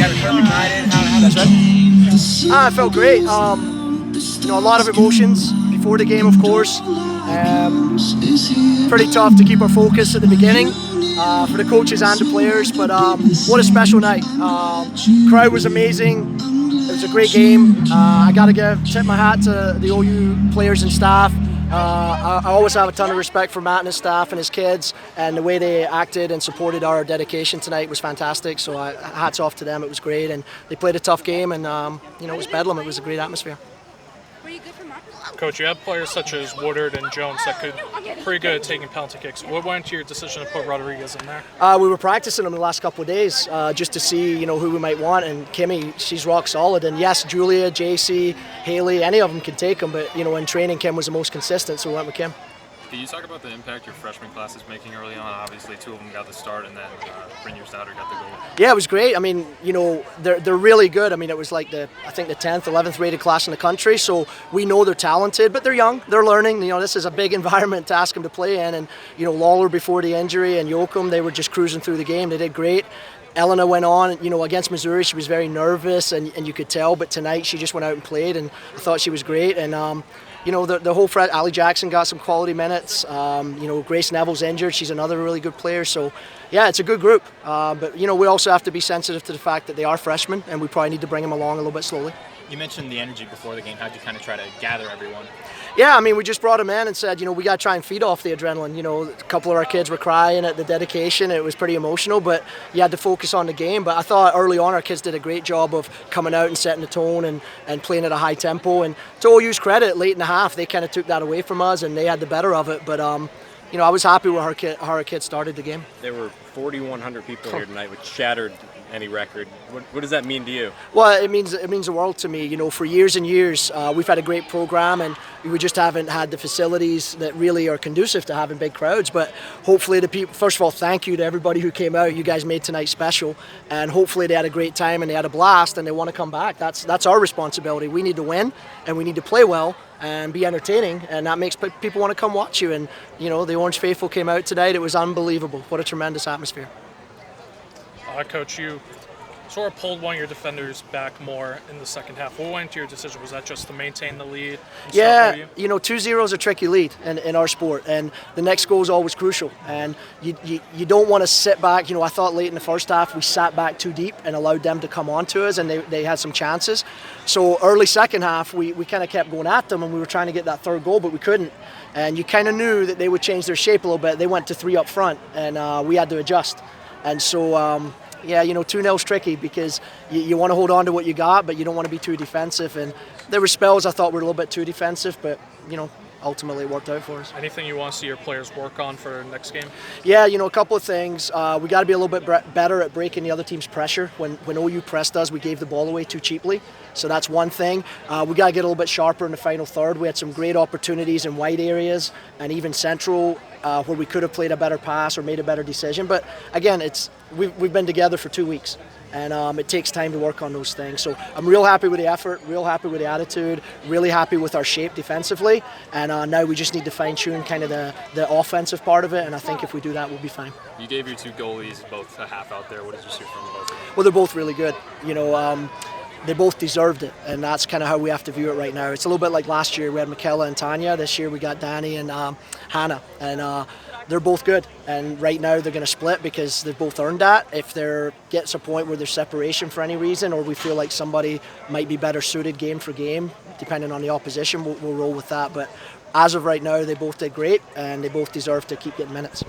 had a perfect night in. How that's right? I felt great. A lot of emotions before the game, of course. Pretty tough to keep our focus at the beginning for the coaches and the players, but what a special night. Crowd was amazing. It was a great game. I got to tip my hat to the OU players and staff. I always have a ton of respect for Matt and his staff and his kids, and the way they acted and supported our dedication tonight was fantastic. So hats off to them. It was great, and they played a tough game, and it was Bedlam. It was a great atmosphere. Were you good for Mark? Coach, you have players such as Woodard and Jones that could pretty good at taking penalty kicks. What went into your decision to put Rodriguez in there? We were practicing them the last couple of days just to see who we might want, and Kimmy, she's rock solid. And yes, Julia, JC, Haley, any of them can take them, but in training Kim was the most consistent, so we went with Kim. Can you talk about the impact your freshman class is making early on? Obviously, two of them got the start, and then Brynjar Stouter got the goal. Yeah, it was great. I mean, they're really good. I mean, it was like the 10th, 11th rated class in the country, so we know they're talented, but they're young, they're learning. This is a big environment to ask them to play in, and Lawler before the injury and Yoakum, they were just cruising through the game. They did great. Elena went on, against Missouri, she was very nervous, and you could tell, but tonight she just went out and played, and I thought she was great. And the whole Ali Jackson got some quality minutes. Grace Neville's injured. She's another really good player. So, yeah, it's a good group. But we also have to be sensitive to the fact that they are freshmen, and we probably need to bring them along a little bit slowly. You mentioned the energy before the game. How'd you kind of try to gather everyone? Yeah, I mean, we just brought them in and said, we got to try and feed off the adrenaline. A couple of our kids were crying at the dedication. It was pretty emotional, but you had to focus on the game. But I thought early on our kids did a great job of coming out and setting the tone and playing at a high tempo. And to OU's credit, late in the half, they kind of took that away from us and they had the better of it. But, I was happy with how our kids started the game. There were 4,100 people here tonight, which shattered any record. What does that mean to you? Well, it means the world to me. For years and years, we've had a great program, and we just haven't had the facilities that really are conducive to having big crowds. But hopefully, the people. First of all, thank you to everybody who came out. You guys made tonight special, and hopefully they had a great time and they had a blast and they want to come back. That's our responsibility. We need to win, and we need to play well and be entertaining, and that makes people want to come watch you. And the Orange Faithful came out tonight. It was unbelievable. What a tremendous atmosphere. Coach, you sort of pulled one of your defenders back more in the second half. What went into your decision? Was that just to maintain the lead? Yeah, 2-0 is a tricky lead in our sport, and the next goal is always crucial. And you don't want to sit back. I thought late in the first half we sat back too deep and allowed them to come on to us, and they had some chances. So early second half, we kind of kept going at them, and we were trying to get that third goal, but we couldn't. And you kind of knew that they would change their shape a little bit. They went to 3 up front, and we had to adjust. And so, 2-0 is tricky because you want to hold on to what you got, but you don't want to be too defensive. And there were spells I thought were a little bit too defensive, but, ultimately it worked out for us. Anything you want to see your players work on for next game? Yeah, a couple of things. We got to be a little bit better at breaking the other team's pressure. When OU pressed us, we gave the ball away too cheaply. So that's one thing. We got to get a little bit sharper in the final third. We had some great opportunities in wide areas and even central where we could have played a better pass or made a better decision. But again, we've been together for 2 weeks, and it takes time to work on those things. So I'm real happy with the effort, real happy with the attitude, really happy with our shape defensively. And now we just need to fine-tune kind of the offensive part of it, and I think if we do that, we'll be fine. You gave your two goalies both a half out there. What did you see from both of them? Well, they're both really good. They both deserved it, and that's kind of how we have to view it right now. It's a little bit like last year. We had Michaela and Tanya. This year we got Danny and Hannah, and they're both good. And right now they're going to split because they've both earned that. If there gets a point where there's separation for any reason, or we feel like somebody might be better suited game for game, depending on the opposition, we'll roll with that. But as of right now, they both did great, and they both deserve to keep getting minutes.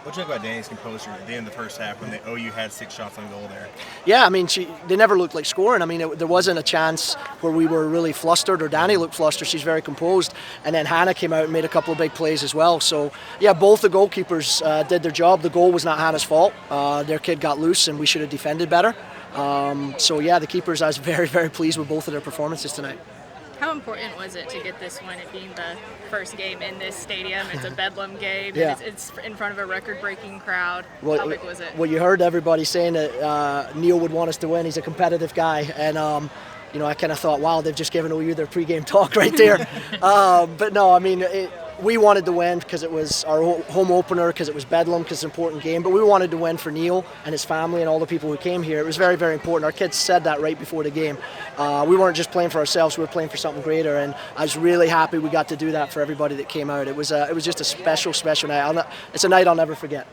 What do you think about Danny's composure at the end of the first half when the OU had 6 shots on goal there? Yeah, I mean, they never looked like scoring. I mean, there wasn't a chance where we were really flustered or Danny looked flustered. She's very composed. And then Hannah came out and made a couple of big plays as well. So, yeah, both the goalkeepers did their job. The goal was not Hannah's fault. Their kid got loose and we should have defended better. The keepers, I was very, very pleased with both of their performances tonight. How important was it to get this one, it being the first game in this stadium? It's a Bedlam game. Yeah. It's in front of a record-breaking crowd. Well, how big was it? Well, you heard everybody saying that Neil would want us to win. He's a competitive guy. And, I kind of thought, wow, they've just given OU their pregame talk right there. But no, I mean, we wanted to win because it was our home opener, because it was Bedlam, because it's an important game, but we wanted to win for Neil and his family and all the people who came here. It was very, very important. Our kids said that right before the game. We weren't just playing for ourselves, we were playing for something greater, and I was really happy we got to do that for everybody that came out. It was just a special, special night. It's a night I'll never forget.